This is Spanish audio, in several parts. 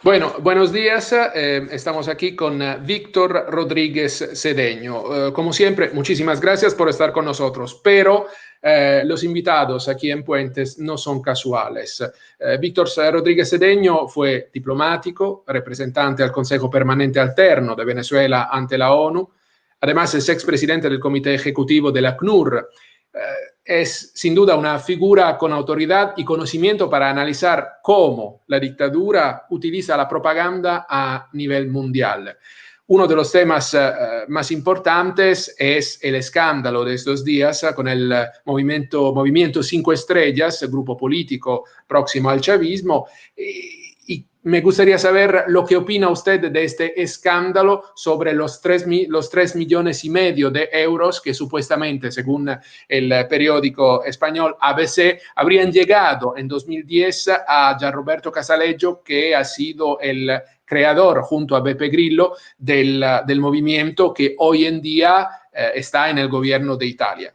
Bueno, buenos días. Estamos aquí con Víctor Rodríguez Cedeño. Como siempre, muchísimas gracias por estar con nosotros, pero los invitados aquí en Puentes no son casuales. Víctor Rodríguez Cedeño fue diplomático, representante al Consejo Permanente Alterno de Venezuela ante la ONU. Además, es expresidente del Comité Ejecutivo de la CNUR. Es sin duda una figura con autoridad y conocimiento para analizar cómo la dictadura utiliza la propaganda a nivel mundial. Uno de los temas más importantes es el escándalo de estos días con el movimiento Cinco Estrellas, el grupo político próximo al chavismo. Y me gustaría saber lo que opina usted de este escándalo sobre los 3 millones y medio de euros que supuestamente, según el periódico español ABC, habrían llegado en 2010 a Gianroberto Casaleggio, que ha sido el creador junto a Beppe Grillo del movimiento que hoy en día está en el gobierno de Italia.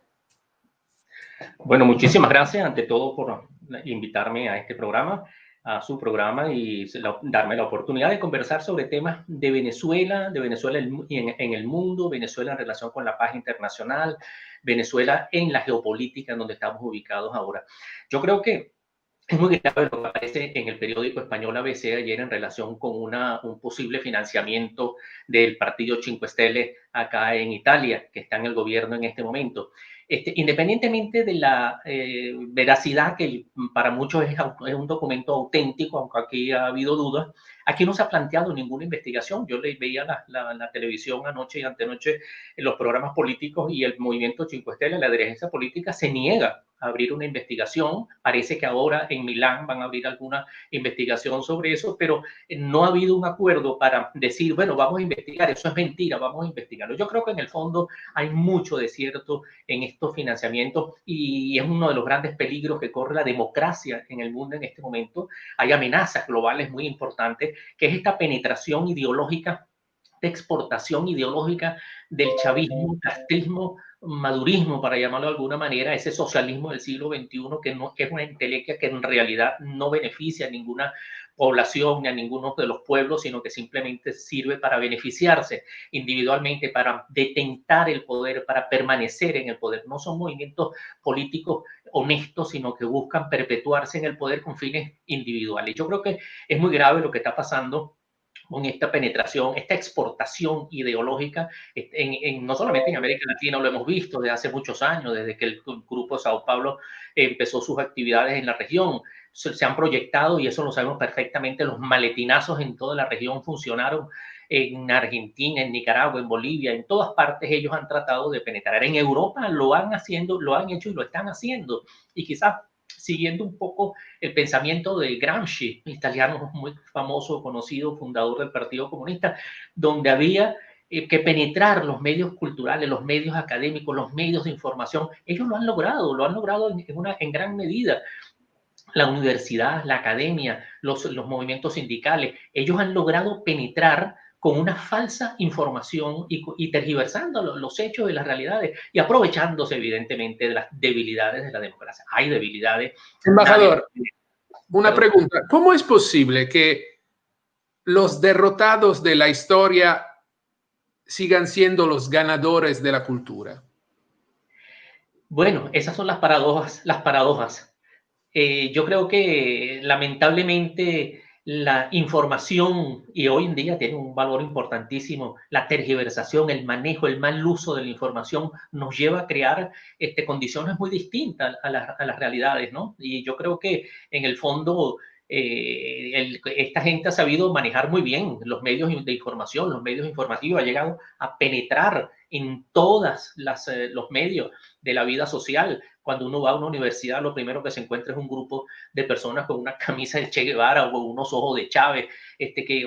Bueno, muchísimas gracias ante todo por invitarme a este programa, a su programa y darme la oportunidad de conversar sobre temas de Venezuela en el mundo, Venezuela en relación con la paz internacional, Venezuela en la geopolítica en donde estamos ubicados ahora. Yo creo que es muy grave lo que aparece en el periódico español ABC ayer en relación con un posible financiamiento del partido Cinque Stelle acá en Italia, que está en el gobierno en este momento. Independientemente de la veracidad, que para muchos es un documento auténtico, aunque aquí ha habido dudas, aquí no se ha planteado ninguna investigación. Yo veía la televisión anoche y antenoche en los programas políticos y el movimiento Cinque Stelle, la dirigencia política, se niega a abrir una investigación. Parece que ahora en Milán van a abrir alguna investigación sobre eso, pero no ha habido un acuerdo para decir, bueno, vamos a investigar, eso es mentira, vamos a investigarlo. Yo creo que en el fondo hay mucho de cierto en estos financiamientos y es uno de los grandes peligros que corre la democracia en el mundo en este momento. Hay amenazas globales muy importantes, que es esta penetración ideológica, de exportación ideológica del chavismo, castrismo, madurismo, para llamarlo de alguna manera, ese socialismo del siglo XXI que es una entelequia que en realidad no beneficia a ninguna población ni a ninguno de los pueblos, sino que simplemente sirve para beneficiarse individualmente, para detentar el poder, para permanecer en el poder. No son movimientos políticos honestos, sino que buscan perpetuarse en el poder con fines individuales. Yo creo que es muy grave lo que está pasando con esta penetración, esta exportación ideológica, no solamente en América Latina, lo hemos visto desde hace muchos años, desde que el Grupo Sao Paulo empezó sus actividades en la región, se han proyectado, y eso lo sabemos perfectamente, los maletinazos en toda la región funcionaron, en Argentina, en Nicaragua, en Bolivia, en todas partes ellos han tratado de penetrar. En Europa lo han hecho y lo están haciendo, y quizás siguiendo un poco el pensamiento de Gramsci, italiano muy famoso, conocido, fundador del Partido Comunista, donde había que penetrar los medios culturales, los medios académicos, los medios de información. Ellos lo han logrado en gran medida. La universidad, la academia, los movimientos sindicales, ellos han logrado penetrar con una falsa información y tergiversando los hechos y las realidades y aprovechándose evidentemente de las debilidades de la democracia. Hay debilidades. Embajador, una pregunta. ¿Cómo es posible que los derrotados de la historia sigan siendo los ganadores de la cultura? Bueno, esas son las paradojas, yo creo que lamentablemente la información, y hoy en día tiene un valor importantísimo, la tergiversación, el manejo, el mal uso de la información nos lleva a crear condiciones muy distintas a las realidades, ¿no? Y yo creo que en el fondo esta gente ha sabido manejar muy bien los medios de información, los medios informativos, ha llegado a penetrar en todas los medios de la vida social. Cuando uno va a una universidad, lo primero que se encuentra es un grupo de personas con una camisa de Che Guevara o unos ojos de Chávez,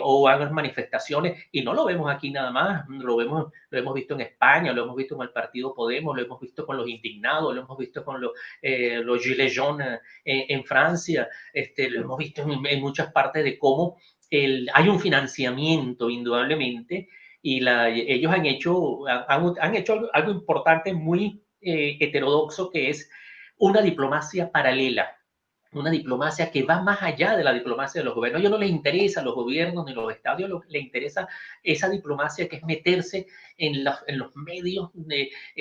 o van a manifestaciones, y no lo vemos aquí nada más, lo hemos visto en España, lo hemos visto con el partido Podemos, lo hemos visto con los indignados, lo hemos visto con los gilets jaunes en Francia, lo hemos visto en muchas partes de cómo hay un financiamiento indudablemente, y ellos han hecho algo importante, muy heterodoxo, que es una diplomacia paralela una diplomacia que va más allá de la diplomacia de los gobiernos. A ellos no les interesa los gobiernos ni los estados, lo que les interesa esa diplomacia que es meterse en los medios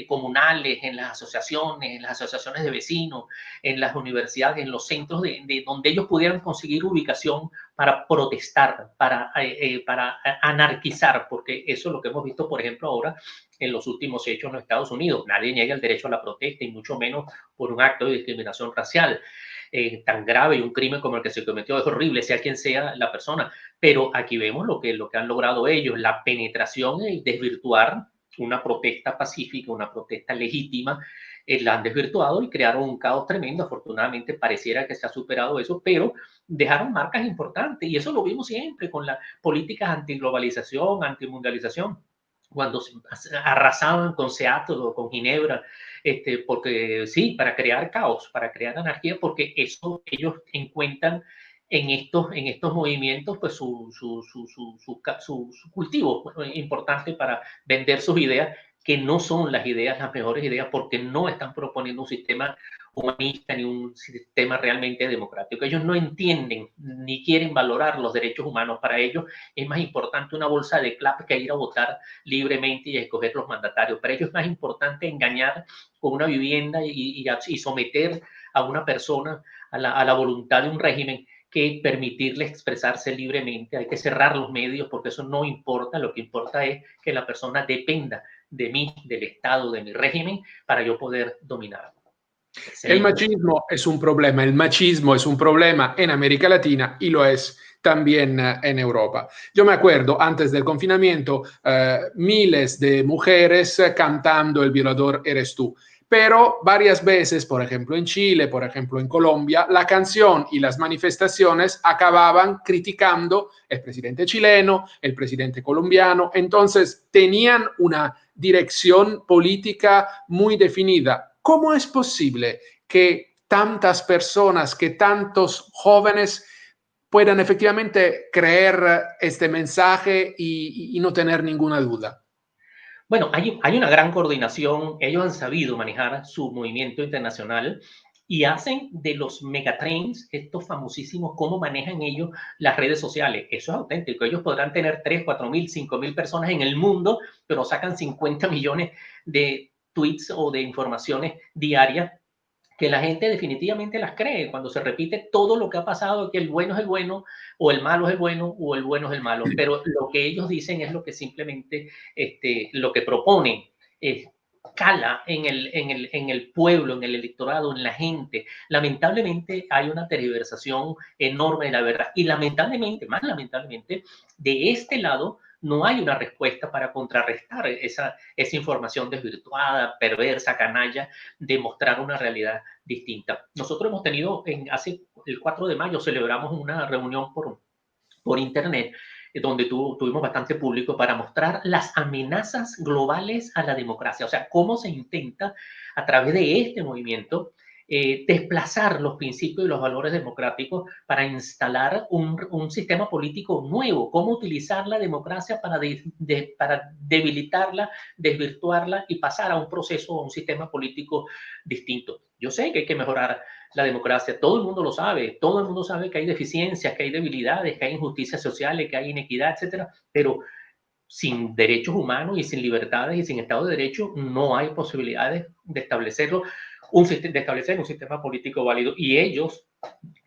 comunales, en las asociaciones de vecinos, en las universidades, en los centros de donde ellos pudieran conseguir ubicación para protestar, para anarquizar, porque eso es lo que hemos visto, por ejemplo, ahora en los últimos hechos en los Estados Unidos. Nadie niega el derecho a la protesta y mucho menos por un acto de discriminación racial. Tan grave y un crimen como el que se cometió es horrible, sea quien sea la persona. Pero aquí vemos lo que han logrado ellos, la penetración y desvirtuar una protesta pacífica, una protesta legítima, la han desvirtuado y crearon un caos tremendo. Afortunadamente pareciera que se ha superado eso, pero dejaron marcas importantes y eso lo vimos siempre con las políticas antiglobalización, antimundialización, cuando arrasaban con Seattle o con Ginebra, porque sí, para crear caos, para crear anarquía, porque eso ellos encuentran en estos movimientos pues su cultivo importante para vender sus ideas, que no son las ideas, las mejores ideas, porque no están proponiendo un sistema humanista ni un sistema realmente democrático. Ellos no entienden ni quieren valorar los derechos humanos. Para ellos es más importante una bolsa de clap que ir a votar libremente y a escoger los mandatarios. Para ellos es más importante engañar con una vivienda y someter a una persona a la voluntad de un régimen que permitirle expresarse libremente. Hay que cerrar los medios porque eso no importa. Lo que importa es que la persona dependa de mí, del Estado, de mi régimen, para yo poder dominar. El machismo es un problema, el machismo es un problema en América Latina y lo es también en Europa. Yo me acuerdo, antes del confinamiento, miles de mujeres cantando El violador eres tú. Pero varias veces, por ejemplo en Chile, por ejemplo en Colombia, la canción y las manifestaciones acababan criticando el presidente chileno, el presidente colombiano. Entonces tenían una dirección política muy definida. ¿Cómo es posible que tantas personas, que tantos jóvenes puedan efectivamente creer este mensaje y no tener ninguna duda? Bueno, hay una gran coordinación. Ellos han sabido manejar su movimiento internacional y hacen de los megatrends, estos famosísimos, cómo manejan ellos las redes sociales. Eso es auténtico. Ellos podrán tener 3, 4 mil, 5 mil personas en el mundo, pero sacan 50 millones de tweets o de informaciones diarias que la gente definitivamente las cree cuando se repite todo lo que ha pasado, que el bueno es el bueno, o el malo es el bueno, o el bueno es el malo. Pero lo que ellos dicen es lo que simplemente, lo que proponen, cala en el pueblo, en el electorado, en la gente. Lamentablemente hay una tergiversación enorme de la verdad y lamentablemente, más lamentablemente, de este lado no hay una respuesta para contrarrestar esa información desvirtuada, perversa, canalla, de mostrar una realidad distinta. Nosotros hemos tenido, hace el 4 de mayo, celebramos una reunión por internet, donde tuvimos bastante público para mostrar las amenazas globales a la democracia, o sea, cómo se intenta a través de este movimiento desplazar los principios y los valores democráticos para instalar un sistema político nuevo, cómo utilizar la democracia para debilitarla, desvirtuarla y pasar a un proceso, a un sistema político distinto. Yo sé que hay que mejorar la democracia, todo el mundo lo sabe, todo el mundo sabe que hay deficiencias, que hay debilidades, que hay injusticias sociales, que hay inequidad, etcétera, pero sin derechos humanos y sin libertades y sin Estado de Derecho no hay posibilidades de establecerlo, de establecer un sistema político válido, y ellos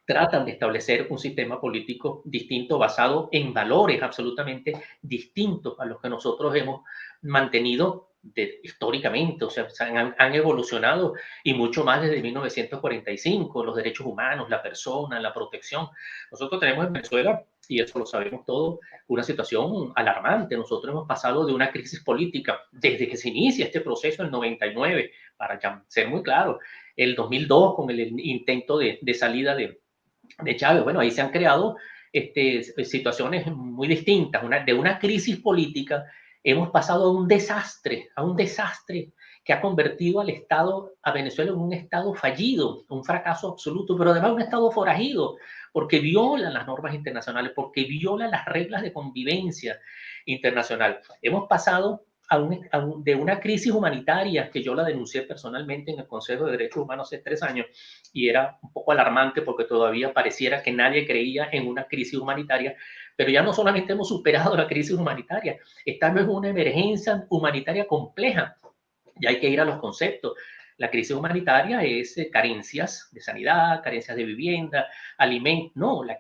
tratan de establecer un sistema político distinto basado en valores absolutamente distintos a los que nosotros hemos mantenido históricamente. O sea, han evolucionado y mucho más desde 1945, los derechos humanos, la persona, la protección. Nosotros tenemos en Venezuela, y eso lo sabemos todos, una situación alarmante. Nosotros hemos pasado de una crisis política desde que se inicia este proceso en el 99, para ser muy claro, el 2002 con el intento de salida de Chávez. Bueno, ahí se han creado situaciones muy distintas. De una crisis política hemos pasado a un desastre que ha convertido al Estado, a Venezuela, en un Estado fallido, un fracaso absoluto, pero además un Estado forajido, porque viola las normas internacionales, porque viola las reglas de convivencia internacional. Hemos pasado de una crisis humanitaria que yo la denuncié personalmente en el Consejo de Derechos Humanos hace 3 años y era un poco alarmante porque todavía pareciera que nadie creía en una crisis humanitaria, pero ya no solamente hemos superado la crisis humanitaria, estamos en una emergencia humanitaria compleja y hay que ir a los conceptos. La crisis humanitaria es carencias de sanidad, carencias de vivienda, alimentos. No, la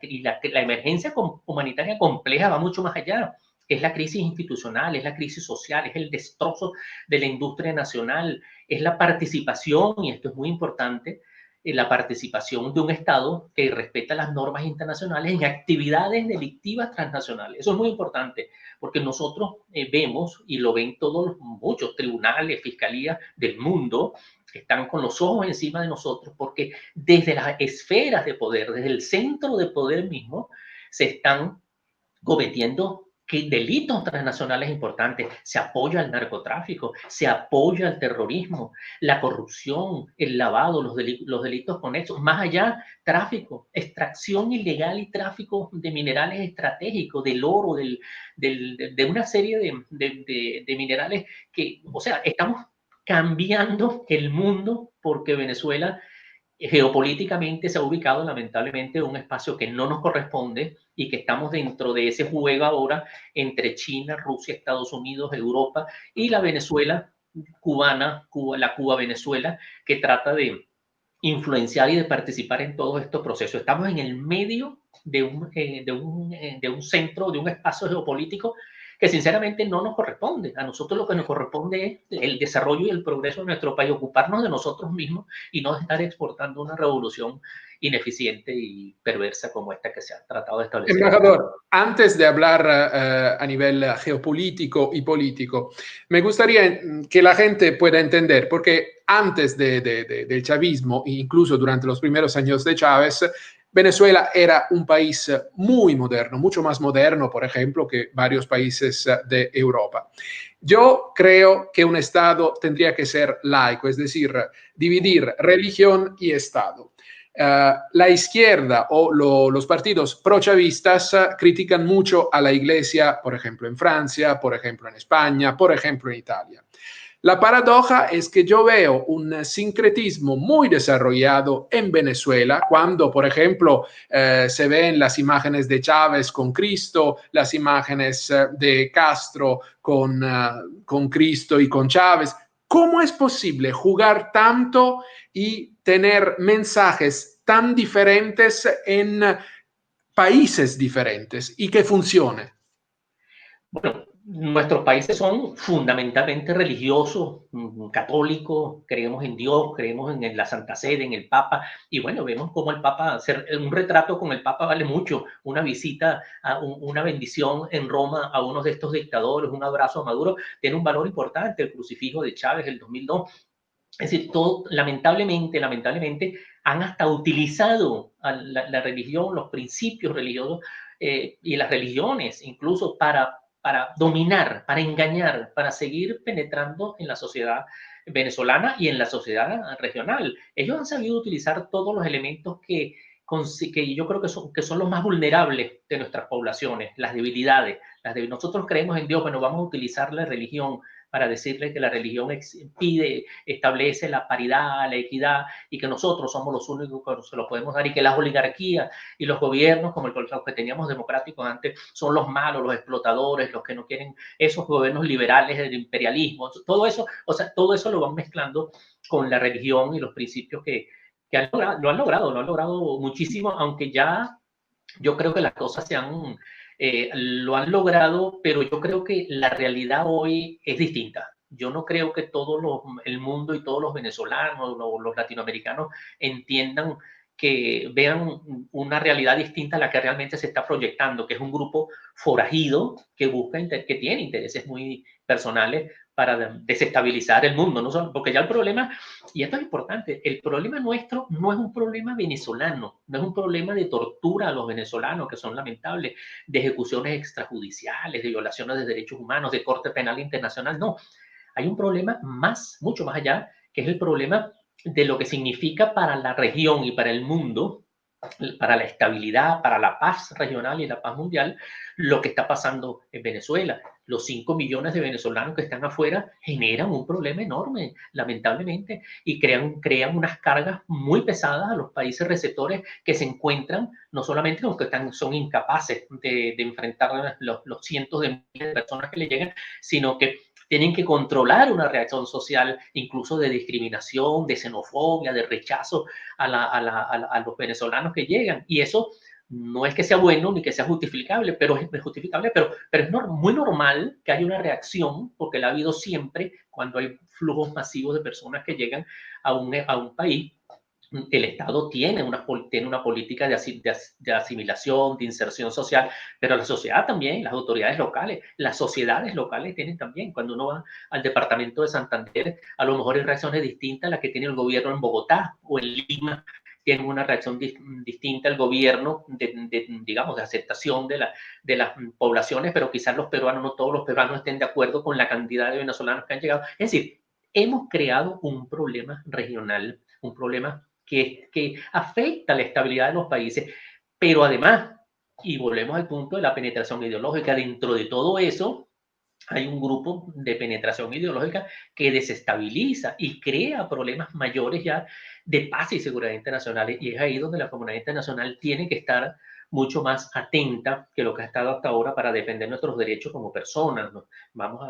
emergencia humanitaria compleja va mucho más allá. Es la crisis institucional, es la crisis social, es el destrozo de la industria nacional, es la participación, y esto es muy importante, la participación de un Estado que respeta las normas internacionales en actividades delictivas transnacionales. Eso es muy importante, porque nosotros vemos, y lo ven todos muchos tribunales, fiscalías del mundo, están con los ojos encima de nosotros, porque desde las esferas de poder, desde el centro de poder mismo, se están cometiendo delitos transnacionales importantes. Se apoya al narcotráfico, se apoya al terrorismo, la corrupción, el lavado, los delitos conexos, más allá, tráfico, extracción ilegal y tráfico de minerales estratégicos, del oro, de una serie de minerales que, o sea, estamos cambiando el mundo porque Venezuela geopolíticamente se ha ubicado lamentablemente en un espacio que no nos corresponde y que estamos dentro de ese juego ahora entre China, Rusia, Estados Unidos, Europa y la Venezuela cubana, la Cuba-Venezuela, que trata de influenciar y de participar en todos estos procesos. Estamos en el medio de un centro, de un espacio geopolítico que sinceramente no nos corresponde. A nosotros lo que nos corresponde es el desarrollo y el progreso de nuestro país, ocuparnos de nosotros mismos y no estar exportando una revolución ineficiente y perversa como esta que se ha tratado de establecer. Embajador, antes de hablar a nivel geopolítico y político, me gustaría que la gente pueda entender, porque antes del chavismo, incluso durante los primeros años de Chávez, Venezuela era un país muy moderno, mucho más moderno, por ejemplo, que varios países de Europa. Yo creo que un Estado tendría que ser laico, es decir, dividir religión y Estado. La izquierda o los partidos pro-chavistas critican mucho a la iglesia, por ejemplo, en Francia, por ejemplo, en España, por ejemplo, en Italia. La paradoja es que yo veo un sincretismo muy desarrollado en Venezuela cuando, por ejemplo, se ven las imágenes de Chávez con Cristo, las imágenes de Castro con Cristo y con Chávez. ¿Cómo es posible jugar tanto y tener mensajes tan diferentes en países diferentes y que funcione? Bueno, nuestros países son fundamentalmente religiosos, católicos, creemos en Dios, creemos en la Santa Sede, en el Papa, y bueno, vemos cómo el Papa, un retrato con el Papa vale mucho, una visita, una bendición en Roma a uno de estos dictadores, un abrazo a Maduro, tiene un valor importante, el crucifijo de Chávez del 2002. Es decir, todo, lamentablemente, han hasta utilizado a la religión, los principios religiosos y las religiones, incluso para dominar, para engañar, para seguir penetrando en la sociedad venezolana y en la sociedad regional. Ellos han sabido utilizar todos los elementos que yo creo que son los más vulnerables de nuestras poblaciones, las debilidades. Nosotros creemos en Dios, bueno, vamos a utilizar la religión para decirle que la religión establece la paridad, la equidad y que nosotros somos los únicos que se lo podemos dar y que las oligarquías y los gobiernos como los que teníamos democráticos antes son los malos, los explotadores, los que no quieren, esos gobiernos liberales del imperialismo, todo eso, o sea, todo eso lo van mezclando con la religión y los principios que lo han logrado muchísimo, aunque ya yo creo que las cosas lo han logrado, pero yo creo que la realidad hoy es distinta. Yo no creo que el mundo y todos los venezolanos, los latinoamericanos entiendan que vean una realidad distinta a la que realmente se está proyectando, que es un grupo forajido que tiene intereses muy personales para desestabilizar el mundo, ¿no? Porque ya el problema, y esto es importante, el problema nuestro no es un problema venezolano, no es un problema de tortura a los venezolanos, que son lamentables, de ejecuciones extrajudiciales, de violaciones de derechos humanos, de Corte Penal Internacional, no. Hay un problema mucho más allá, que es el problema de lo que significa para la región y para el mundo para la estabilidad, para la paz regional y la paz mundial, lo que está pasando en Venezuela. Los 5 millones de venezolanos que están afuera generan un problema enorme, lamentablemente, y crean unas cargas muy pesadas a los países receptores que se encuentran, no solamente los que son incapaces de enfrentar los cientos de miles de personas que le llegan, sino que tienen que controlar una reacción social, incluso de discriminación, de xenofobia, de rechazo a los venezolanos que llegan. Y eso no es que sea bueno ni que sea justificable, pero es justificable, pero es muy normal que haya una reacción, porque la ha habido siempre cuando hay flujos masivos de personas que llegan a un país. El Estado tiene una política de asimilación, de inserción social, pero la sociedad también, las autoridades locales, las sociedades locales tienen también. Cuando uno va al departamento de Santander, a lo mejor hay reacciones distintas a las que tiene el gobierno en Bogotá o en Lima. Tienen una reacción distinta al gobierno digamos, de aceptación de las poblaciones, pero quizás los peruanos, no todos los peruanos estén de acuerdo con la cantidad de venezolanos que han llegado. Es decir, hemos creado un problema regional, un problema que afecta la estabilidad de los países, pero además, y volvemos al punto de la penetración ideológica, dentro de todo eso hay un grupo de penetración ideológica que desestabiliza y crea problemas mayores ya de paz y seguridad internacionales, y es ahí donde la comunidad internacional tiene que estar mucho más atenta que lo que ha estado hasta ahora para defender nuestros derechos como personas, ¿no? Vamos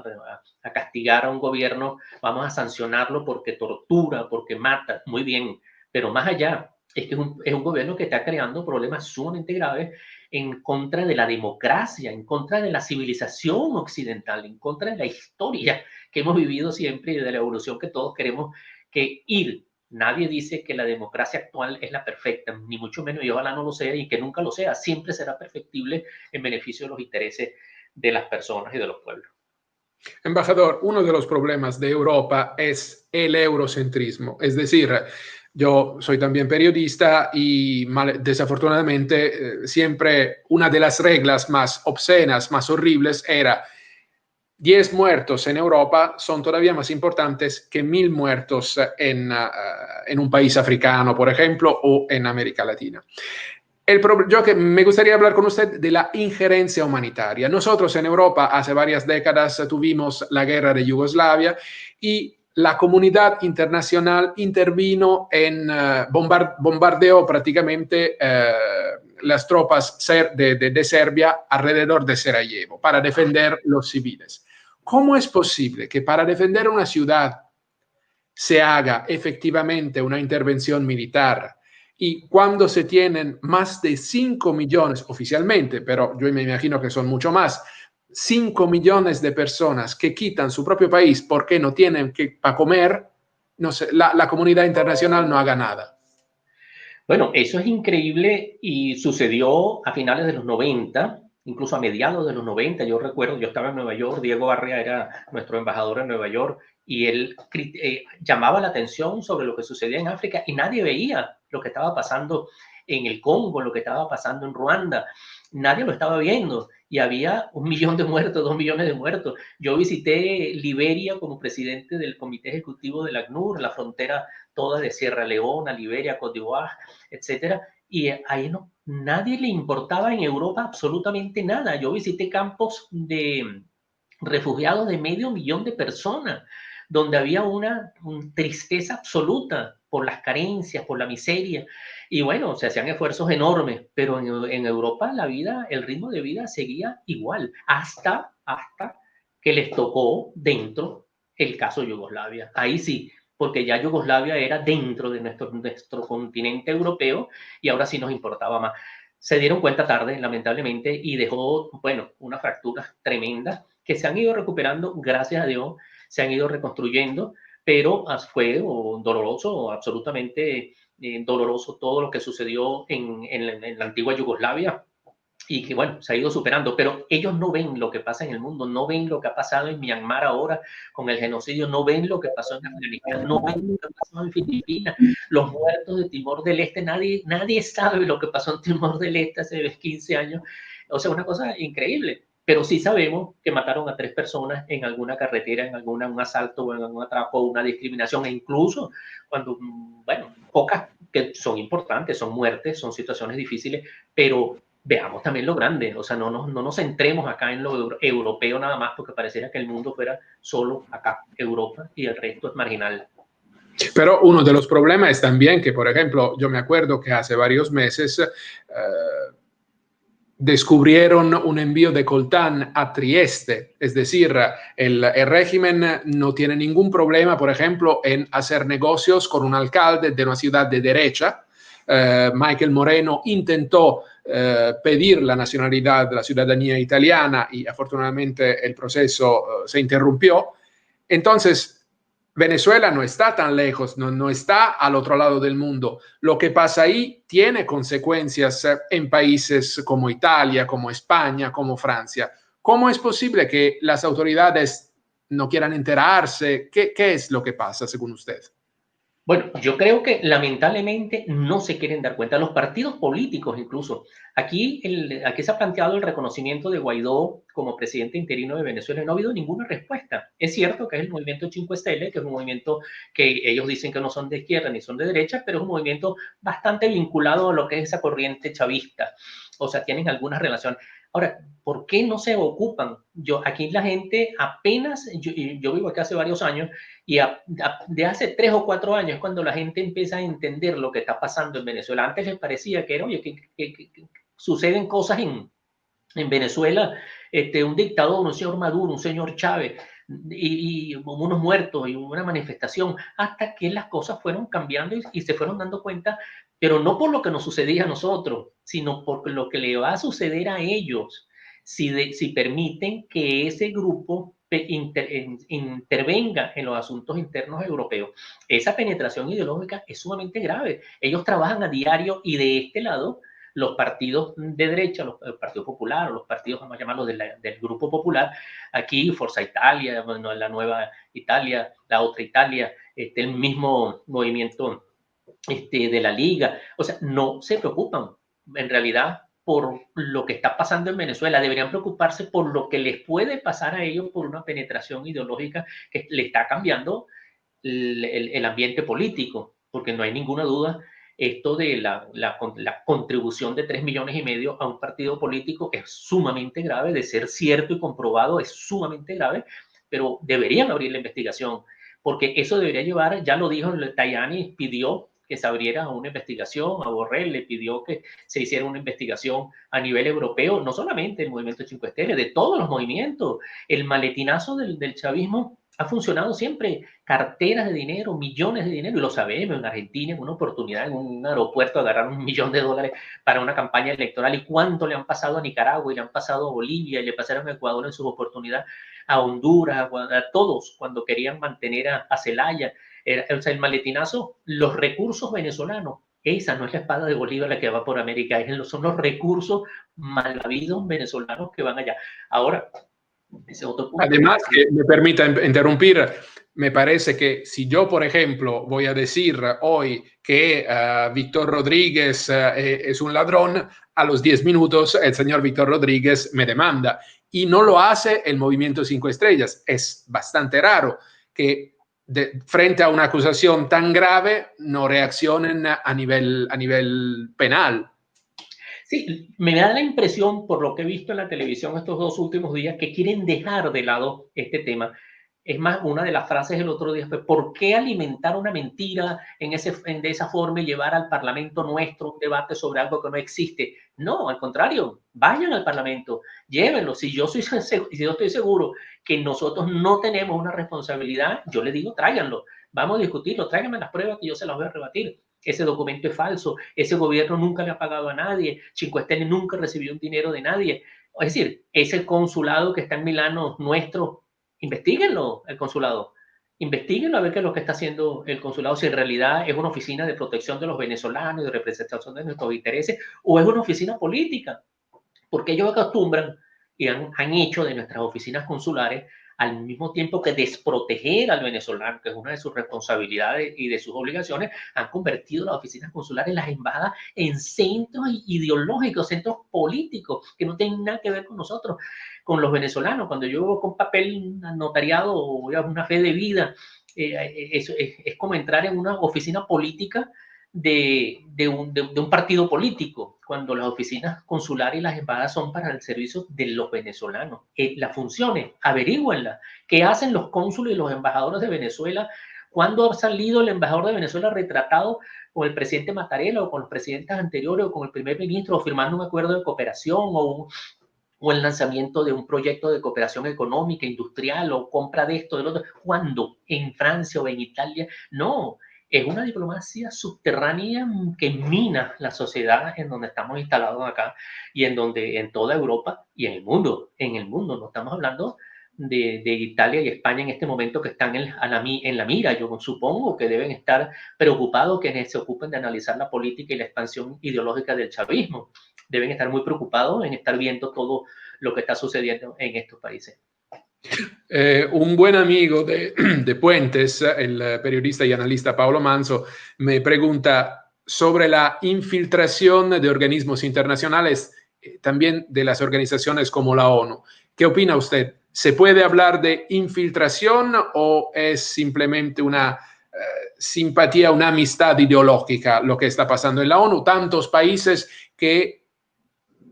a castigar a un gobierno, vamos a sancionarlo porque tortura, porque mata, muy bien, pero más allá, es que es un gobierno que está creando problemas sumamente graves en contra de la democracia, en contra de la civilización occidental, en contra de la historia que hemos vivido siempre y de la evolución que todos queremos que ir. Nadie dice que la democracia actual es la perfecta, ni mucho menos, y ojalá no lo sea y que nunca lo sea. Siempre será perfectible en beneficio de los intereses de las personas y de los pueblos. Embajador, uno de los problemas de Europa es el eurocentrismo. Es decir, yo soy también periodista y desafortunadamente siempre una de las reglas más obscenas, más horribles era 10 muertos en Europa son todavía más importantes que 1000 muertos en un país africano, por ejemplo, o en América Latina. Yo que me gustaría hablar con usted de la injerencia humanitaria. Nosotros en Europa hace varias décadas tuvimos la guerra de Yugoslavia y la comunidad internacional intervino bombardeó prácticamente las tropas de Serbia alrededor de Sarajevo para defender los civiles. ¿Cómo es posible que para defender una ciudad se haga efectivamente una intervención militar? Y cuando se tienen más de 5 millones oficialmente, pero yo me imagino que son mucho más, 5 millones de personas que quitan su propio país porque no tienen que para comer, no sé, la comunidad internacional no haga nada. Bueno, eso es increíble y sucedió a finales de los 90, incluso a mediados de los 90. Yo recuerdo, yo estaba en Nueva York, Diego Barria era nuestro embajador en Nueva York y él llamaba la atención sobre lo que sucedía en África y nadie veía lo que estaba pasando en el Congo, lo que estaba pasando en Ruanda. Nadie lo estaba viendo y había 1 millón de muertos, 2 millones de muertos. Yo visité Liberia como presidente del comité ejecutivo del ACNUR, la frontera toda de Sierra Leona, Liberia, Côte d'Ivoire, etcétera, y ahí no, nadie le importaba en Europa absolutamente nada. Yo visité campos de refugiados de 500.000 de personas, donde había una tristeza absoluta por las carencias, por la miseria, y bueno, se hacían esfuerzos enormes, pero en Europa la vida, el ritmo de vida seguía igual, hasta que les tocó dentro el caso Yugoslavia. Ahí sí, porque ya Yugoslavia era dentro de nuestro continente europeo y ahora sí nos importaba más. Se dieron cuenta tarde, lamentablemente, y dejó, bueno, una fractura tremenda que se han ido recuperando, gracias a Dios, se han ido reconstruyendo, pero fue doloroso, absolutamente doloroso todo lo que sucedió en la antigua Yugoslavia y que bueno, se ha ido superando, pero ellos no ven lo que pasa en el mundo, no ven lo que ha pasado en Myanmar ahora con el genocidio, no ven lo que pasó en Afganistán, no ven lo que pasó en Filipinas, los muertos de Timor del Este, nadie sabe lo que pasó en Timor del Este hace 15 años, o sea, una cosa increíble. pero sí sabemos que mataron a 3 personas en alguna carretera, en un asalto o en algún atraco, una discriminación, e incluso cuando, bueno, pocas que son importantes, son muertes, son situaciones difíciles, pero veamos también lo grande, o sea, no nos centremos acá en lo europeo nada más, porque pareciera que el mundo fuera solo acá, Europa, y el resto es marginal. Pero uno de los problemas es también que, por ejemplo, yo me acuerdo que hace varios meses descubrieron un envío de coltán a Trieste, es decir, el régimen no tiene ningún problema, por ejemplo, en hacer negocios con un alcalde de una ciudad de derecha. Michael Moreno intentó pedir la nacionalidad, la ciudadanía italiana y afortunadamente el proceso se interrumpió. Entonces, Venezuela no está tan lejos, no está al otro lado del mundo. Lo que pasa ahí tiene consecuencias en países como Italia, como España, como Francia. ¿Cómo es posible que las autoridades no quieran enterarse? ¿Qué es lo que pasa según usted? Bueno, yo creo que lamentablemente no se quieren dar cuenta. Los partidos políticos incluso. Aquí se ha planteado el reconocimiento de Guaidó como presidente interino de Venezuela y no ha habido ninguna respuesta. Es cierto que es el movimiento 5 Stelle, que es un movimiento que ellos dicen que no son de izquierda ni son de derecha, pero es un movimiento bastante vinculado a lo que es esa corriente chavista. O sea, tienen alguna relación. Ahora, ¿por qué no se ocupan? Aquí la gente apenas, yo vivo aquí hace varios años, y de hace 3 o 4 años, cuando la gente empieza a entender lo que está pasando en Venezuela, antes les parecía que era, oye, que suceden cosas en Venezuela, un dictador, un señor Maduro, un señor Chávez, y unos muertos y una manifestación, hasta que las cosas fueron cambiando y se fueron dando cuenta, pero no por lo que nos sucedía a nosotros, sino por lo que le va a suceder a ellos si permiten que ese grupo intervenga en los asuntos internos europeos. Esa penetración ideológica es sumamente grave. Ellos trabajan a diario y de este lado los partidos de derecha, el Partido Popular o los partidos, vamos a llamarlos, del Grupo Popular, aquí Forza Italia, bueno, la Nueva Italia, la otra Italia, el mismo movimiento de la Liga, o sea, no se preocupan en realidad por lo que está pasando en Venezuela, deberían preocuparse por lo que les puede pasar a ellos por una penetración ideológica que le está cambiando el ambiente político, porque no hay ninguna duda, esto de la contribución de 3,5 millones a un partido político es sumamente grave, de ser cierto y comprobado es sumamente grave, pero deberían abrir la investigación, porque eso debería llevar, ya lo dijo Tajani, pidió que se abriera una investigación, a Borrell le pidió que se hiciera una investigación a nivel europeo, no solamente el movimiento 5 Estrellas, de todos los movimientos. El maletinazo del chavismo ha funcionado siempre, carteras de dinero, millones de dinero, y lo sabemos, en Argentina, en una oportunidad, en un aeropuerto, agarraron $1.000.000 para una campaña electoral, y cuánto le han pasado a Nicaragua, y le han pasado a Bolivia, y le pasaron a Ecuador en sus oportunidades, a Honduras, a todos, cuando querían mantener a Zelaya. O sea, el maletinazo, los recursos venezolanos, esa no es la espada de Bolívar la que va por América, son los recursos mal habidos venezolanos que van allá. Ahora, ese otro punto. Además, que me permita interrumpir, me parece que si yo, por ejemplo, voy a decir hoy que Víctor Rodríguez es un ladrón, a los 10 minutos el señor Víctor Rodríguez me demanda. Y no lo hace el Movimiento 5 Estrellas. Es bastante raro que frente a una acusación tan grave no reaccionen a nivel penal. Sí, me da la impresión, por lo que he visto en la televisión estos 2 últimos días, que quieren dejar de lado este tema. Es más, una de las frases el otro día fue: ¿por qué alimentar una mentira de esa forma y llevar al Parlamento nuestro un debate sobre algo que no existe? No, al contrario, vayan al Parlamento, llévenlo. Si yo estoy seguro que nosotros no tenemos una responsabilidad, yo le digo, tráiganlo, vamos a discutirlo, tráiganme las pruebas que yo se las voy a rebatir. Ese documento es falso, ese gobierno nunca le ha pagado a nadie, 5 Stelle nunca recibió un dinero de nadie. Es decir, ese consulado que está en Milano nuestro, investiguenlo, el consulado. Investíguenlo a ver qué es lo que está haciendo el consulado, si en realidad es una oficina de protección de los venezolanos y de representación de nuestros intereses, o es una oficina política, porque ellos acostumbran y han hecho de nuestras oficinas consulares al mismo tiempo que desproteger al venezolano, que es una de sus responsabilidades y de sus obligaciones, han convertido las oficinas consulares, las embajadas, en centros ideológicos, centros políticos, que no tienen nada que ver con nosotros, con los venezolanos. Cuando yo con papel notariado o voy a una fe de vida, es como entrar en una oficina política de un partido político, cuando las oficinas consulares y las embajadas son para el servicio de los venezolanos. Las funciones, averígüenlas. ¿Qué hacen los cónsules y los embajadores de Venezuela? ¿Cuándo ha salido el embajador de Venezuela retratado con el presidente Mattarella o con los presidentes anteriores o con el primer ministro firmando un acuerdo de cooperación o el lanzamiento de un proyecto de cooperación económica, industrial o compra de esto, del otro? ¿Cuándo? ¿En Francia o en Italia? No, es una diplomacia subterránea que mina la sociedad en donde estamos instalados acá y en donde en toda Europa y en el mundo, no estamos hablando de Italia y España en este momento que están en la mira. Yo supongo que deben estar preocupados quienes se ocupen de analizar la política y la expansión ideológica del chavismo. Deben estar muy preocupados en estar viendo todo lo que está sucediendo en estos países. Un buen amigo de Puentes, el periodista y analista Paulo Manso, me pregunta sobre la infiltración de organismos internacionales, también de las organizaciones como la ONU. ¿Qué opina usted? ¿Se puede hablar de infiltración o es simplemente una simpatía, una amistad ideológica lo que está pasando en la ONU? Tantos países que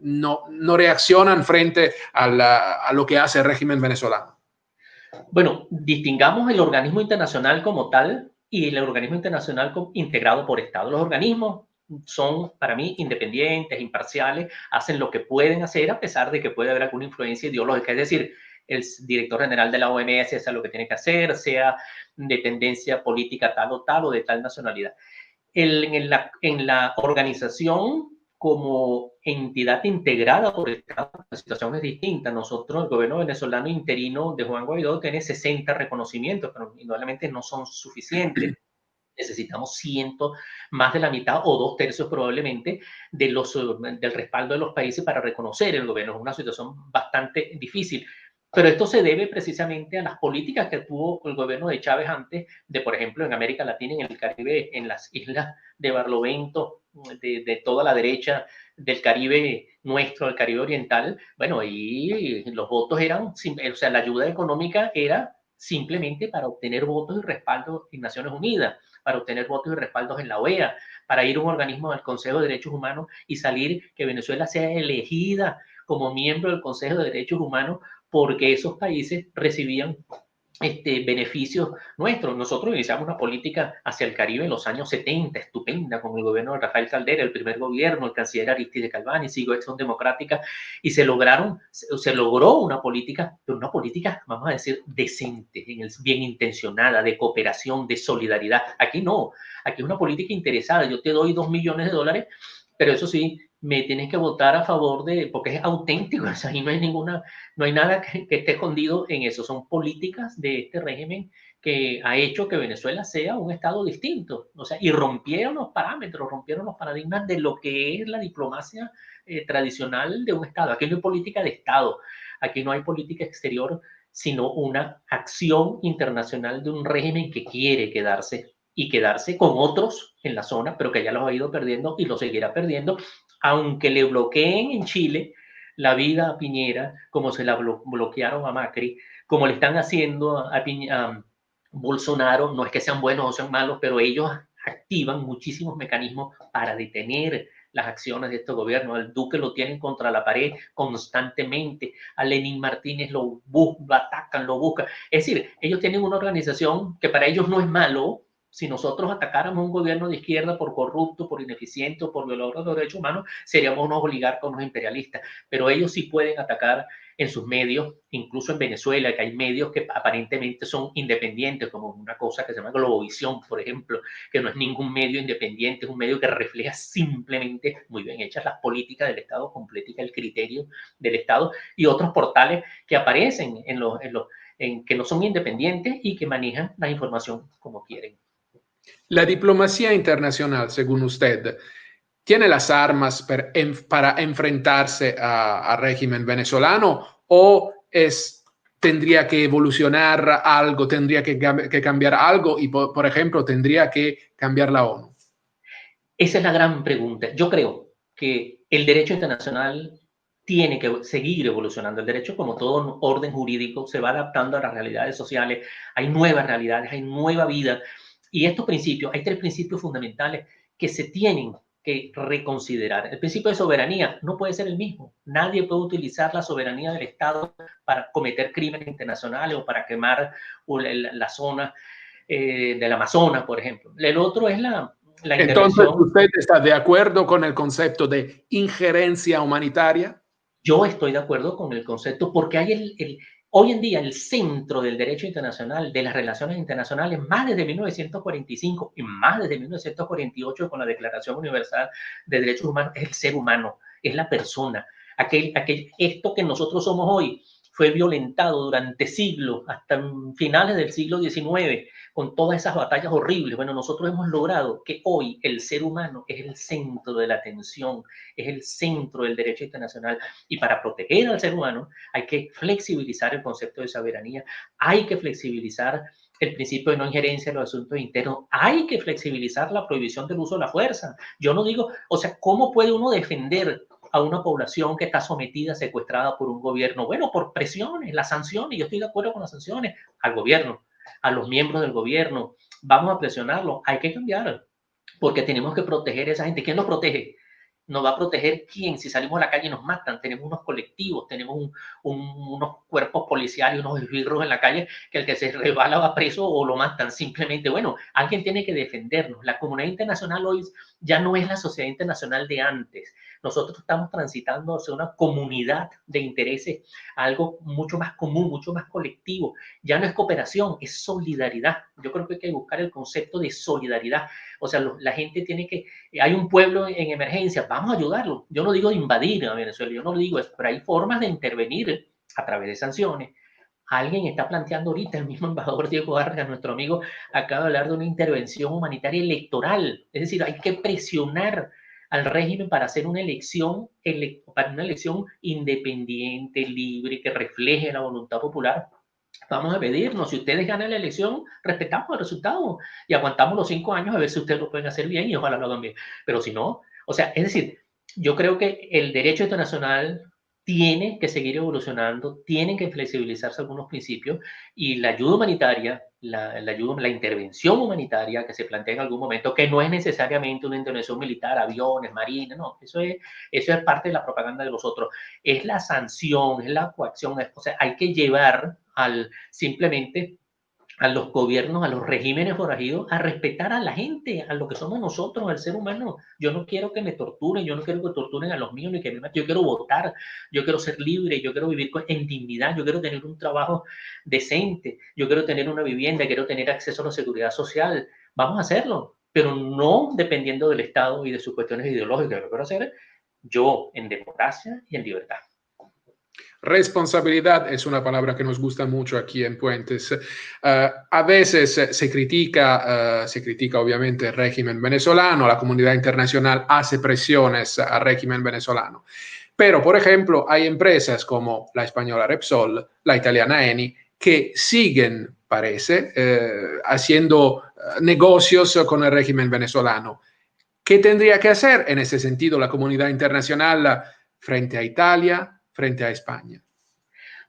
no reaccionan frente a lo que hace el régimen venezolano. Bueno, distingamos el organismo internacional como tal y el organismo internacional integrado por Estado. Los organismos son, para mí, independientes, imparciales, hacen lo que pueden hacer a pesar de que puede haber alguna influencia ideológica. Es decir, el director general de la OMS hace lo que tiene que hacer, sea de tendencia política tal o de tal nacionalidad. En la organización como entidad integrada por el Estado, la situación es distinta. Nosotros, el gobierno venezolano interino de Juan Guaidó, tiene 60 reconocimientos, pero indudablemente no son suficientes. Necesitamos más de la mitad o 2/3 probablemente del respaldo de los países para reconocer el gobierno. Es una situación bastante difícil. Pero esto se debe precisamente a las políticas que tuvo el gobierno de Chávez antes de, por ejemplo, en América Latina, en el Caribe, en las islas de Barlovento, de toda la derecha del Caribe nuestro, el Caribe oriental. Bueno, y los votos eran, o sea, la ayuda económica era simplemente para obtener votos y respaldo en Naciones Unidas, para obtener votos y respaldos en la OEA, para ir a un organismo del Consejo de Derechos Humanos y salir que Venezuela sea elegida como miembro del Consejo de Derechos Humanos porque esos países recibían beneficios nuestros. Nosotros iniciamos una política hacia el Caribe en los años 70, estupenda, con el gobierno de Rafael Caldera, el primer gobierno, el canciller Aristide Calvani, sigo Acción Democrática, y se logró una política, pero una política, vamos a decir, decente, bien intencionada, de cooperación, de solidaridad. Aquí no, aquí es una política interesada. Yo te doy $2 millones, pero eso sí, me tienes que votar a favor porque es auténtico, o sea, ahí no hay nada que esté escondido en eso. Son políticas de este régimen que ha hecho que Venezuela sea un estado distinto, o sea, y rompieron los parámetros, rompieron los paradigmas de lo que es la diplomacia tradicional de un estado. Aquí no hay política de estado, aquí no hay política exterior, sino una acción internacional de un régimen que quiere quedarse con otros en la zona, pero que ya los ha ido perdiendo y lo seguirá perdiendo, aunque le bloqueen en Chile la vida a Piñera, como se la bloquearon a Macri, como le están haciendo a Bolsonaro. No es que sean buenos o sean malos, pero ellos activan muchísimos mecanismos para detener las acciones de este gobierno. Al Duque lo tienen contra la pared constantemente, a Lenín Martínez lo atacan, lo buscan. Es decir, ellos tienen una organización que para ellos no es malo. Si nosotros atacáramos a un gobierno de izquierda por corrupto, por ineficiente o por violador de los derechos humanos, seríamos unos oligarcas, unos imperialistas. Pero ellos sí pueden atacar en sus medios, incluso en Venezuela, que hay medios que aparentemente son independientes, como una cosa que se llama Globovisión, por ejemplo, que no es ningún medio independiente, es un medio que refleja simplemente, muy bien hechas las políticas del Estado, completica el criterio del Estado, y otros portales que aparecen que no son independientes y que manejan la información como quieren. La diplomacia internacional, según usted, ¿tiene las armas para enfrentarse al régimen venezolano o es tendría que evolucionar algo, tendría que cambiar algo y, por ejemplo, tendría que cambiar la ONU? Esa es la gran pregunta. Yo creo que el derecho internacional tiene que seguir evolucionando. El derecho, como todo orden jurídico, se va adaptando a las realidades sociales. Hay nuevas realidades, hay nueva vida. Y estos principios, hay tres principios fundamentales que se tienen que reconsiderar. El principio de soberanía no puede ser el mismo. Nadie puede utilizar la soberanía del Estado para cometer crímenes internacionales o para quemar la zona del Amazonas, por ejemplo. El otro es la Entonces, intervención. ¿usted está de acuerdo con el concepto de injerencia humanitaria? Yo estoy de acuerdo con el concepto porque hay hoy en día el centro del derecho internacional, de las relaciones internacionales, más desde 1945 y más desde 1948 con la Declaración Universal de Derechos Humanos, es el ser humano, es la persona. Esto que nosotros somos hoy fue violentado durante siglos, hasta finales del siglo XIX, con todas esas batallas horribles. Bueno, nosotros hemos logrado que hoy el ser humano es el centro de la atención, es el centro del derecho internacional. Y para proteger al ser humano hay que flexibilizar el concepto de soberanía, hay que flexibilizar el principio de no injerencia en los asuntos internos, hay que flexibilizar la prohibición del uso de la fuerza. Yo no digo, o sea, ¿cómo puede uno defender a una población que está sometida, secuestrada por un gobierno? Bueno, por presiones, las sanciones, yo estoy de acuerdo con las sanciones al gobierno, a los miembros del gobierno, vamos a presionarlo, hay que cambiar, porque tenemos que proteger a esa gente. ¿Quién nos protege? ¿Nos va a proteger quién? Si salimos a la calle y nos matan, tenemos unos colectivos, tenemos unos cuerpos policiales, unos esbirros en la calle, que el que se resbala va preso o lo matan. Simplemente, bueno, alguien tiene que defendernos. La comunidad internacional hoy ya no es la sociedad internacional de antes. Nosotros estamos transitando hacia una comunidad de intereses, algo mucho más común, mucho más colectivo. Ya no es cooperación, es solidaridad. Yo creo que hay que buscar el concepto de solidaridad. O sea, la gente tiene que, hay un pueblo en emergencia, vamos a ayudarlo. Yo no digo de invadir a Venezuela, yo no lo digo eso, pero hay formas de intervenir a través de sanciones. Alguien está planteando ahorita, el mismo embajador Diego Vargas, nuestro amigo, acaba de hablar de una intervención humanitaria electoral. Es decir, hay que presionar al régimen para hacer una elección, para una elección independiente, libre, que refleje la voluntad popular. Vamos a pedirnos, si ustedes ganan la elección, respetamos el resultado y aguantamos los 5 años a ver si ustedes lo pueden hacer bien y ojalá lo hagan bien. Pero si no, o sea, es decir, yo creo que el derecho internacional tiene que seguir evolucionando, tienen que flexibilizarse algunos principios y la ayuda humanitaria, la intervención humanitaria que se plantea en algún momento, que no es necesariamente una intervención militar, aviones, marines, no, eso es parte de la propaganda de los otros, es la sanción, es la coacción, o sea, hay que llevar simplemente a los gobiernos, a los regímenes forajidos, a respetar a la gente, a lo que somos nosotros, al ser humano. Yo no quiero que me torturen, yo no quiero que torturen a los míos, ni que me maten. Yo quiero votar, yo quiero ser libre, yo quiero vivir en dignidad, yo quiero tener un trabajo decente, yo quiero tener una vivienda, quiero tener acceso a la seguridad social. Vamos a hacerlo, pero no dependiendo del Estado y de sus cuestiones ideológicas. Lo quiero hacer yo en democracia y en libertad. Responsabilidad es una palabra que nos gusta mucho aquí en Puentes. A veces se critica obviamente el régimen venezolano, la comunidad internacional hace presiones al régimen venezolano. Pero, por ejemplo, hay empresas como la española Repsol, la italiana Eni, que siguen, parece, haciendo negocios con el régimen venezolano. ¿Qué tendría que hacer en ese sentido la comunidad internacional frente a Italia, frente a España?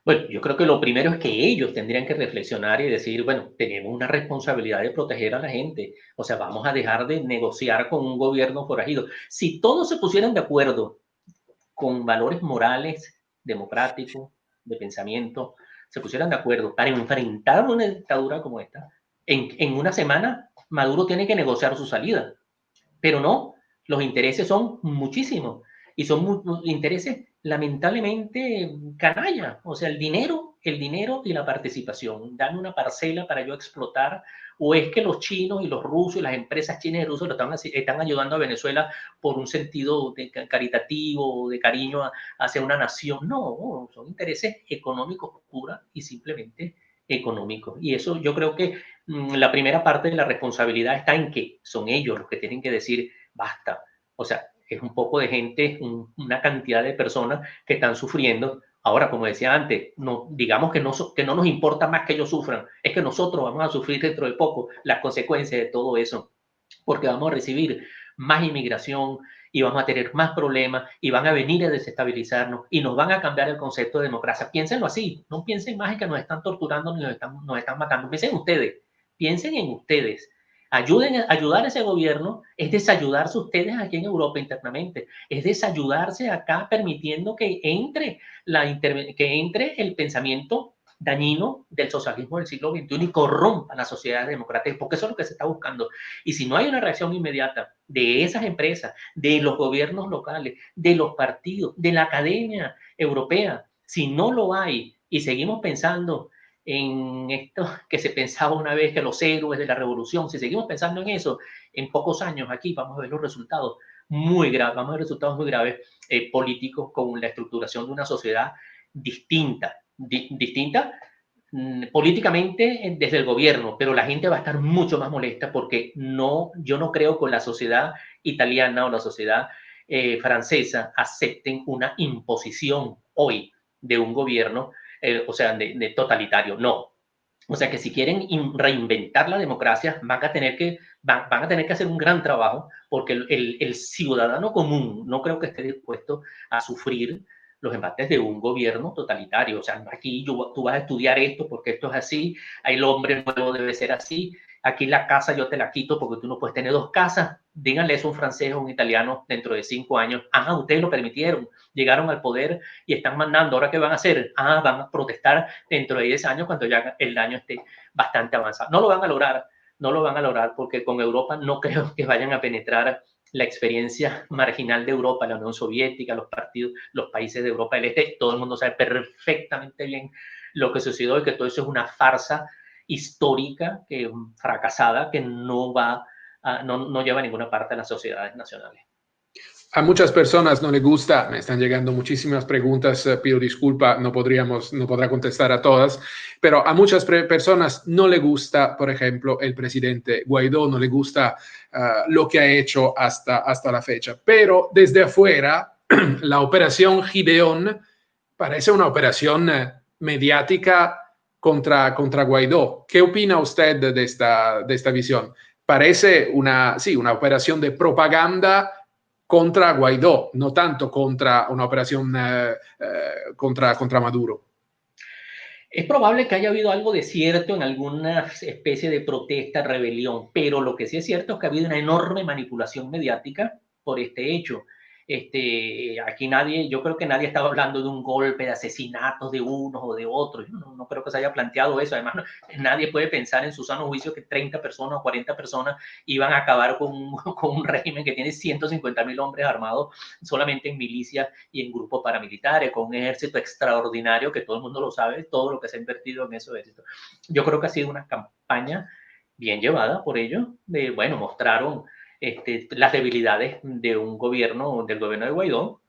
Bueno, yo creo que lo primero es que ellos tendrían que reflexionar y decir, bueno, tenemos una responsabilidad de proteger a la gente. O sea, vamos a dejar de negociar con un gobierno forajido. Si todos se pusieran de acuerdo con valores morales, democráticos, de pensamiento, se pusieran de acuerdo para enfrentar una dictadura como esta, en una semana Maduro tiene que negociar su salida. Pero no, los intereses son muchísimos y son intereses lamentablemente canalla, o sea, el dinero y la participación, dan una parcela para yo explotar, o es que los chinos y los rusos y las empresas chinas y rusas están ayudando a Venezuela por un sentido caritativo, de cariño hacia una nación. No, son intereses económicos puras y simplemente económicos. Y eso yo creo que la primera parte de la responsabilidad está en que son ellos los que tienen que decir basta. O sea, es un poco de gente, una cantidad de personas que están sufriendo Ahora, como decía antes, no, digamos que no nos importa más que ellos sufran, es que nosotros vamos a sufrir dentro de poco las consecuencias de todo eso, porque vamos a recibir más inmigración y vamos a tener más problemas y van a venir a desestabilizarnos y nos van a cambiar el concepto de democracia. Piénsenlo así, no piensen más en que nos están torturando ni nos están matando, piensen en ustedes. Ayudar a ese gobierno es desayudarse ustedes aquí en Europa internamente, es desayudarse acá permitiendo que entre, que entre el pensamiento dañino del socialismo del siglo XXI y corrompa la sociedad democrática, porque eso es lo que se está buscando. Y si no hay una reacción inmediata de esas empresas, de los gobiernos locales, de los partidos, de la academia europea, si no lo hay y seguimos pensando en esto que se pensaba una vez, que los héroes de la revolución, si seguimos pensando en eso, en pocos años aquí vamos a ver los resultados muy graves, vamos a ver resultados muy graves políticos con la estructuración de una sociedad distinta, distinta políticamente desde el gobierno, pero la gente va a estar mucho más molesta porque no, yo no creo que la sociedad italiana o la sociedad francesa acepten una imposición hoy de un gobierno, o sea, de totalitario, no. O sea que si quieren reinventar la democracia, van a tener que hacer un gran trabajo porque el ciudadano común no creo que esté dispuesto a sufrir los embates de un gobierno totalitario. O sea, aquí tú vas a estudiar esto porque esto es así, el hombre nuevo debe ser así, aquí la casa yo te la quito porque tú no puedes tener dos casas. Díganle eso a un francés o un italiano dentro de 5 años. Ah, ustedes lo permitieron, llegaron al poder y están mandando. ¿Ahora qué van a hacer? Ah, van a protestar dentro de 10 años cuando ya el daño esté bastante avanzado. No lo van a lograr, no lo van a lograr porque con Europa no creo que vayan a penetrar la experiencia marginal de Europa, la Unión Soviética, los partidos, los países de Europa del Este. Todo el mundo sabe perfectamente bien lo que sucedió y que todo eso es una farsa histórica que fracasada que no va no lleva a ninguna parte a las sociedades nacionales. A muchas personas no les gusta, me están llegando muchísimas preguntas, pido disculpa, no podrá contestar a todas, pero a muchas personas no le gusta, por ejemplo, el presidente Guaidó, no le gusta lo que ha hecho hasta la fecha. Pero desde afuera, la operación Gideón parece una operación mediática contra Guaidó. ¿Qué opina usted de esta visión? Parece sí, una operación de propaganda contra Guaidó, no tanto contra una operación contra Maduro. Es probable que haya habido algo de cierto en alguna especie de protesta, rebelión, pero lo que sí es cierto es que ha habido una enorme manipulación mediática por este hecho. Aquí nadie, yo creo que nadie estaba hablando de un golpe, de asesinatos de unos o de otros. Yo no creo que se haya planteado eso. Además, nadie puede pensar en su sano juicio que 30 personas o 40 personas iban a acabar con un régimen que tiene 150.000 hombres armados solamente en milicias y en grupos paramilitares, con un ejército extraordinario que todo el mundo lo sabe, todo lo que se ha invertido en ese ejército. Yo creo que ha sido una campaña bien llevada por ellos. Bueno, mostraron las debilidades de un gobierno, del gobierno de Guaidó,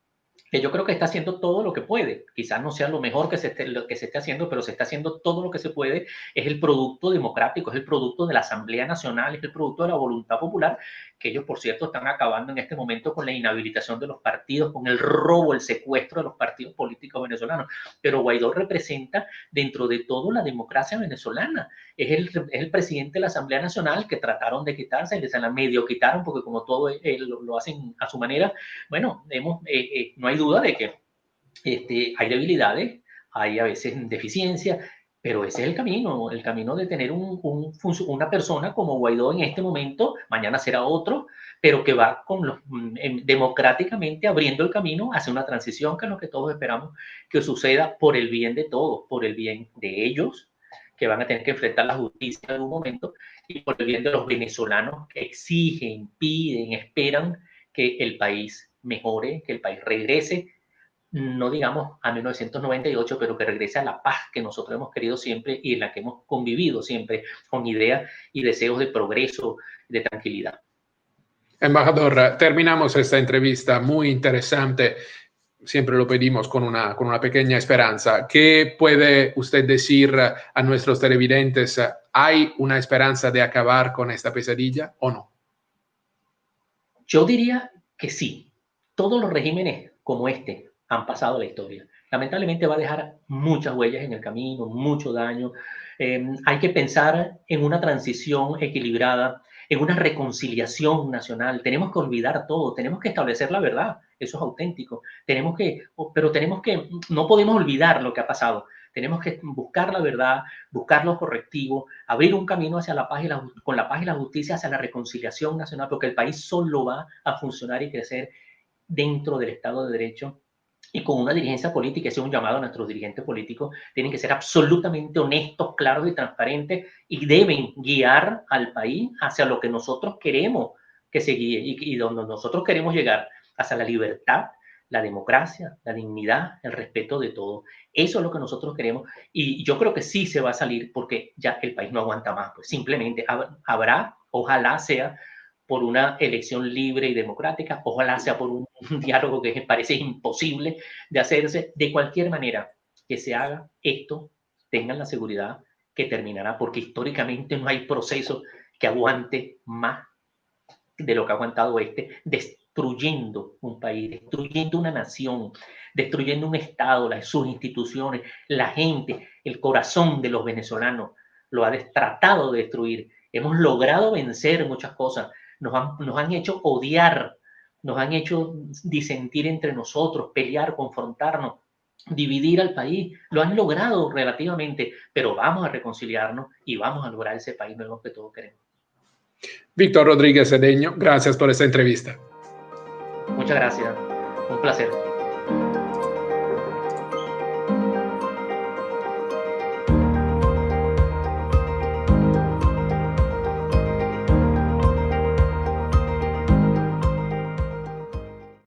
que yo creo que está haciendo todo lo que puede. Quizás no sea lo mejor lo que se esté haciendo, pero se está haciendo todo lo que se puede. Es el producto democrático, es el producto de la Asamblea Nacional, es el producto de la voluntad popular, que ellos, por cierto, están acabando en este momento con la inhabilitación de los partidos, con el robo, el secuestro de los partidos políticos venezolanos. Pero Guaidó representa dentro de todo la democracia venezolana. Es el presidente de la Asamblea Nacional que trataron de quitarse, se la medio quitaron porque como todo lo hacen a su manera. Bueno, no hay duda de que hay debilidades, hay a veces deficiencias, pero ese es el camino de tener una persona como Guaidó en este momento, mañana será otro, pero que va democráticamente abriendo el camino hacia una transición que es lo que todos esperamos que suceda por el bien de todos, por el bien de ellos, que van a tener que enfrentar la justicia en algún momento, y por el bien de los venezolanos que exigen, piden, esperan que el país mejore, que el país regrese, no digamos a 1998, pero que regrese a la paz que nosotros hemos querido siempre y en la que hemos convivido siempre con ideas y deseos de progreso, de tranquilidad. Embajador, terminamos esta entrevista muy interesante. Siempre lo pedimos con una pequeña esperanza. ¿Qué puede usted decir a nuestros televidentes? ¿Hay una esperanza de acabar con esta pesadilla o no? Yo diría que sí. Todos los regímenes como este han pasado la historia lamentablemente va a dejar muchas huellas en el camino, mucho daño. Hay que pensar en una transición equilibrada, en una reconciliación nacional. Tenemos que olvidar todo, tenemos que establecer la verdad, eso es auténtico. Pero no podemos olvidar lo que ha pasado. Tenemos que buscar la verdad, buscar los correctivos, abrir un camino hacia la paz con la paz y la justicia hacia la reconciliación nacional, porque el país solo va a funcionar y crecer dentro del Estado de Derecho y con una dirigencia política. Ese es un llamado a nuestros dirigentes políticos. Tienen que ser absolutamente honestos, claros y transparentes y deben guiar al país hacia lo que nosotros queremos que se guíe y donde nosotros queremos llegar, hacia la libertad, la democracia, la dignidad, el respeto de todo. Eso es lo que nosotros queremos y yo creo que sí se va a salir porque ya el país no aguanta más. Pues simplemente habrá, ojalá sea por una elección libre y democrática, ojalá sea por un diálogo que parece imposible de hacerse. De cualquier manera que se haga esto, tengan la seguridad que terminará, porque históricamente no hay proceso que aguante más de lo que ha aguantado destruyendo un país, destruyendo una nación, destruyendo un Estado, sus instituciones, la gente, el corazón de los venezolanos, lo ha tratado de destruir. Hemos logrado vencer muchas cosas, nos han hecho odiar, nos han hecho disentir entre nosotros, pelear, confrontarnos, dividir al país. Lo han logrado relativamente, pero vamos a reconciliarnos y vamos a lograr ese país nuevo que todos queremos. Víctor Rodríguez Cedeño, gracias por esta entrevista. Muchas gracias, un placer.